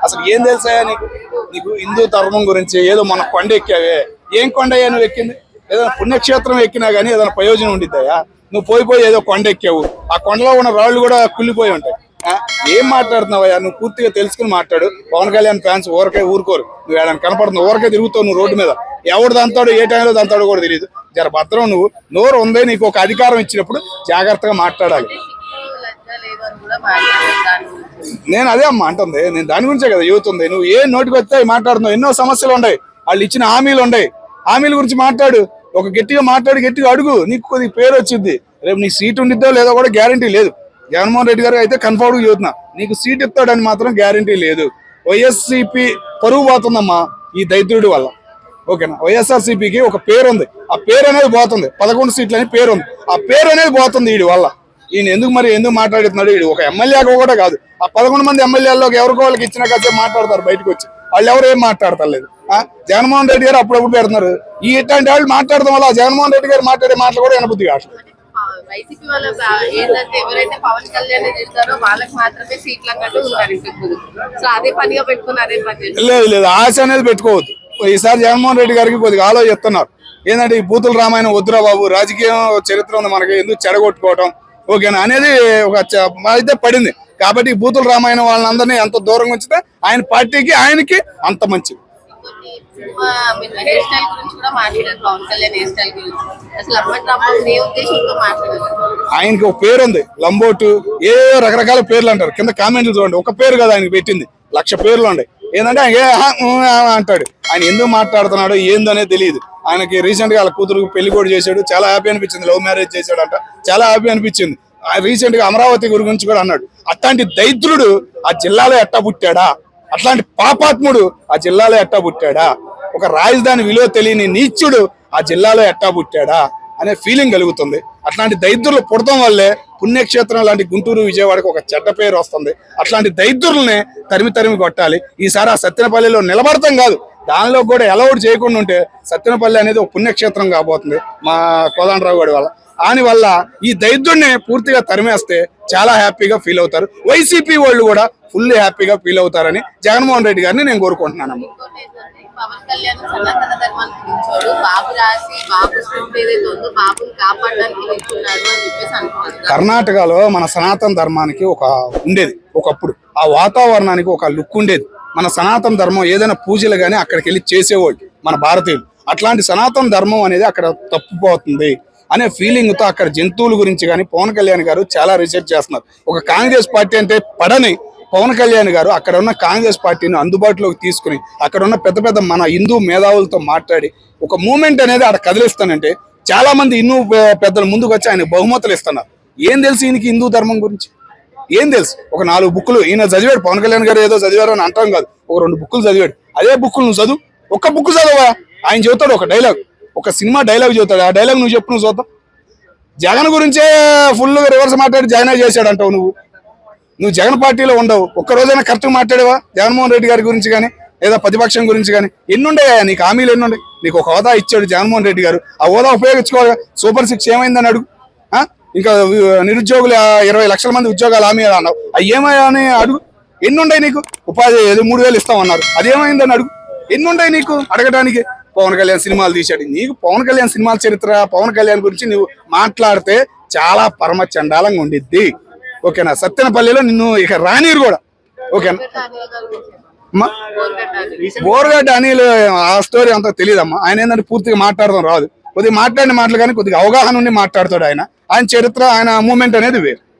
అసలు ఏం తెలుసాయా నీకు? నీకు హిందూ ధర్మం గురించి ఏదో మన కొండ ఎక్కావే, ఏం కొండ అయ్యా నువ్వు ఎక్కింది? ఏదైనా పుణ్యక్షేత్రం ఎక్కినా కానీ ఏదైనా ప్రయోజనం ఉండిద్దాయా? నువ్వు పోయి ఏదో కొండ ఎక్కావు, ఆ కొండలో ఉన్న రాళ్ళు కూడా కుళ్ళిపోయి ఉంటాయి. ఏం మాట్లాడుతున్నావయ్యా? నువ్వు పూర్తిగా తెలుసుకుని మాట్లాడు. పవన్ కళ్యాణ్ ఫ్యాన్స్ ఊరుకోరు. నువ్వు ఏదైనా కనపడుతున్నావు ఊరకే తిరుగుతావు నువ్వు రోడ్డు మీద. ఎవడు దంతాడు, ఏ టైంలో దంతాడో కూడా తెలియదు. జర భద్రం. నువ్వు నోరు ఉందే, నీకు ఒక అధికారం ఇచ్చినప్పుడు జాగ్రత్తగా మాట్లాడాలి. నేను అదే అమ్మా అంటుంది, నేను దాని గురించే కదా యూత్ ఉంది. నువ్వు ఏ నోటికి వస్తే మాట్లాడుతున్నావు. ఎన్నో సమస్యలు ఉన్నాయి, వాళ్ళు ఇచ్చిన హామీలు ఉన్నాయి. హామీల గురించి మాట్లాడు. ఒక గట్టిగా మాట్లాడి గట్టిగా అడుగు, నీకు కొద్దిగా పేరు వచ్చింది. రేపు నీకు సీట్ ఉండిద్దో లేదో కూడా గ్యారంటీ లేదు. జగన్మోహన్ రెడ్డి గారు అయితే కన్ఫర్మ్గా చెబుతున్నా, నీకు సీట్ ఇస్తాడని మాత్రం గ్యారంటీ లేదు. వైఎస్సీపీ పరువు పోతుందమ్మా ఈ దైత్రుడి వల్ల. ఓకేనా? వైఎస్ఆర్సీపీకి ఒక పేరు ఉంది, ఆ పేరు అనేది పోతుంది. 11 సీట్లు అని పేరు ఉంది, ఆ పేరు అనేది పోతుంది వీడి వల్ల. ఈయన ఎందుకు మాట్లాడుతున్నాడు? వీడు ఒక ఎమ్మెల్యే కూడా కాదు. ఆ 11 మంది ఎమ్మెల్యేలోకి ఎవరికో వాళ్ళకి ఇచ్చిన కాసేపు మాట్లాడతారు బయటకు వచ్చి. వాళ్ళు ఎవరు ఏం మాట్లాడతలేదు. జగన్మోహన్ రెడ్డి గారు అప్పుడప్పుడు పెడుతున్నారు. ఇట్లాంటి వాళ్ళు మాట్లాడడం వల్ల జగన్మోహన్ రెడ్డి గారు మాట్లాడే మాటలు కూడా వినబుద్ధి కాదు. వైసీపీ వాళ్ళ ఏంటంటే ఎవరైతే పవన్ కళ్యాణ్ తిడతారో వాళ్ళకి మాత్రమే సీట్లు అన్నట్టు ఉంటారు. సో అదే పనిగా పెట్టుకుని అదే పని లేదు, ఆశ అనేది పెట్టుకోవద్దు. ఈసారి జగన్మోహన్ రెడ్డి గారికి కొద్దిగా ఆలోచిస్తున్నారు. ఏంటంటే ఈ బూతుల రామాయణం వద్దురా బాబు, రాజకీయం చరిత్ర ఉంది మనకి, ఎందుకు చెడగొట్టుకోవటం ఓకేనా అనేది ఒక అయితే పడింది. కాబట్టి ఈ బూతుల రామాయణం వాళ్ళందరినీ ఎంత దూరంగా ఉంచితే ఆయన పార్టీకి ఆయనకి అంత మంచిది. ఆయనకి ఒక పేరు ఉంది, లంబోటు, ఏ రకరకాల పేర్లు అంటారు. కింద కామెంట్లు చూడండి, ఒక పేరు కదా ఆయనకి పెట్టింది, 1,00,000 పేర్లు ఉన్నాయి. ఏంటంటే ఆయన అంటాడు. ఆయన ఎందుకు మాట్లాడుతున్నాడో ఏందనేది తెలియదు. ఆయనకి రీసెంట్ గా వాళ్ళ కూతురు పెళ్లి కూడా చేశాడు, చాలా హ్యాపీ అనిపించింది. లవ్ మ్యారేజ్ చేశాడు అంట, చాలా హ్యాపీ అనిపించింది. రీసెంట్ గా అమరావతి గురించి కూడా అన్నాడు. అట్లాంటి దైత్రుడు ఆ జిల్లాలో ఎట్టా పుట్టాడా? అట్లాంటి పాపాత్ముడు ఆ జిల్లాలో ఎట్టా పుట్టాడా? ఒక రాజధాని విలువ తెలియని నీచుడు ఆ జిల్లాలో ఎట్టా పుట్టాడా అనే ఫీలింగ్ కలుగుతుంది. అట్లాంటి దైత్రులు పుడతాం వల్లే పుణ్యక్షేత్రం లాంటి గుంటూరు విజయవాడకు ఒక చెడ్డ పేరు వస్తుంది. అట్లాంటి దైత్రుల్ని తరిమి కొట్టాలి. ఈసారి ఆ సత్తెనపల్లిలో నిలబడతాం కాదు, దానిలో కూడా అలౌడ్ చేయకుండా ఉంటే సత్తెనపల్లి అనేది ఒక పుణ్యక్షేత్రం కాబోతుంది మా కోదండరావు గారి వల్ల. దానివల్ల ఈ దైత్రుడిని పూర్తిగా తరిమేస్తే చాలా హ్యాపీగా ఫీల్ అవుతారు. వైసీపీ వాళ్ళు కూడా ఫుల్ హ్యాపీగా ఫీల్ అవుతారని జగన్మోహన్ రెడ్డి గారిని నేను కోరుకుంటున్నాను. పవన్ కళ్యాణ్ సనాతన ధర్మాన్ని గురించాడు. బాబు రాసి బాబు స్క్రిప్ట్ ఏదైతే ఉందో బాబుని కాపాడడానికి నిల్చున్నాడు అని చెప్పేసి అనుకున్నారు. కర్ణాటకలో మన సనాతన ధర్మానికి ఒక ఉండేది ఒకప్పుడు, ఆ వాతావరణానికి ఒక లుక్ ఉండేది. మన సనాతన ధర్మం ఏదైనా పూజలు కానీ అక్కడికి వెళ్ళి చేసేవాళ్ళు మన భారతీయులు. అట్లాంటి సనాతన ధర్మం అనేది అక్కడ తప్పిపోతుంది అనే ఫీలింగ్ తో అక్కడ జంతువుల గురించి కానీ పవన్ కళ్యాణ్ గారు చాలా రీసెర్చ్ చేస్తున్నారు. ఒక కాంగ్రెస్ పార్టీ అంటే పడని పవన్ కళ్యాణ్ గారు అక్కడ ఉన్న కాంగ్రెస్ పార్టీని అందుబాటులోకి తీసుకుని అక్కడ ఉన్న పెద్ద మన హిందూ మేధావులతో మాట్లాడి ఒక మూమెంట్ అనేది అక్కడ కదిలిస్తానంటే చాలా మంది హిందూ పెద్దలు ముందుకు వచ్చి ఆయన బహుమతులు ఇస్తున్నారు. ఏం తెలుసు ఈయనకి హిందూ ధర్మం గురించి? ఏం తెలుసు? ఒక 4 బుక్కులు ఈయన చదివాడు. పవన్ కళ్యాణ్ గారు ఏదో చదివారు అని అంటాం కాదు, ఒక 2 బుక్కులు చదివాడు. అదే బుక్కులు నువ్వు చదువు, ఒక్క బుక్ చదవా. ఆయన చెబుతాడు ఒక డైలాగ్, ఒక సినిమా డైలాగ్ చెబుతాడు. ఆ డైలాగ్ నువ్వు చెప్పు, నువ్వు చూద్దాం. జగన్ గురించే ఫుల్గా రివర్స్ మాట్లాడి జగనే చేశాడు అంటావు. నువ్వు జగన్ పార్టీలో ఉండవు. ఒక్క రోజైనా కరెక్ట్గా మాట్లాడేవా జగన్మోహన్ రెడ్డి గారి గురించి కానీ లేదా ప్రతిపక్షం గురించి కానీ? ఎన్నుండయా నీకు హామీలు? ఎన్నుండే? నీకు ఒక హోదా ఇచ్చాడు జగన్మోహన్ రెడ్డి గారు, ఆ హోదా ఉపయోగించుకోవాలి. సూపర్ 6 ఏమైందని అడుగు. ఇంకా నిరుద్యోగులు 20 లక్షల మంది ఉద్యోగాలు హామీ అన్నావు, అవి ఏమయ్యా అని అడుగు. ఎన్నుండయి నీకు? ఉపాధి 3,000 ఇస్తామన్నారు, అదేమైందని అడుగు. ఎన్నుండయి నీకు అడగడానికి? పవన్ కళ్యాణ్ సినిమాలు తీశాడు. నీకు పవన్ కళ్యాణ్ సినిమాల చరిత్ర, పవన్ కళ్యాణ్ గురించి నువ్వు మాట్లాడితే చాలా పరమ చండాలంగా ఉండిద్ది. ఓకేనా? సత్తెనపల్లిలో నిన్ను ఇక రానీరు కూడా. ఓకేనా? బోర్గడ్డ అనిల్ ఆ స్టోరీ అంతా తెలియదమ్మా. ఆయన ఏంటంటే పూర్తిగా మాట్లాడడం రాదు. కొద్దిగా మాట్లాడిన మాటలు కానీ కొద్దిగా అవగాహన ఉండి మాట్లాడతాడు. ఆయన చరిత్ర, ఆయన మూమెంట్ అనేది వేరు.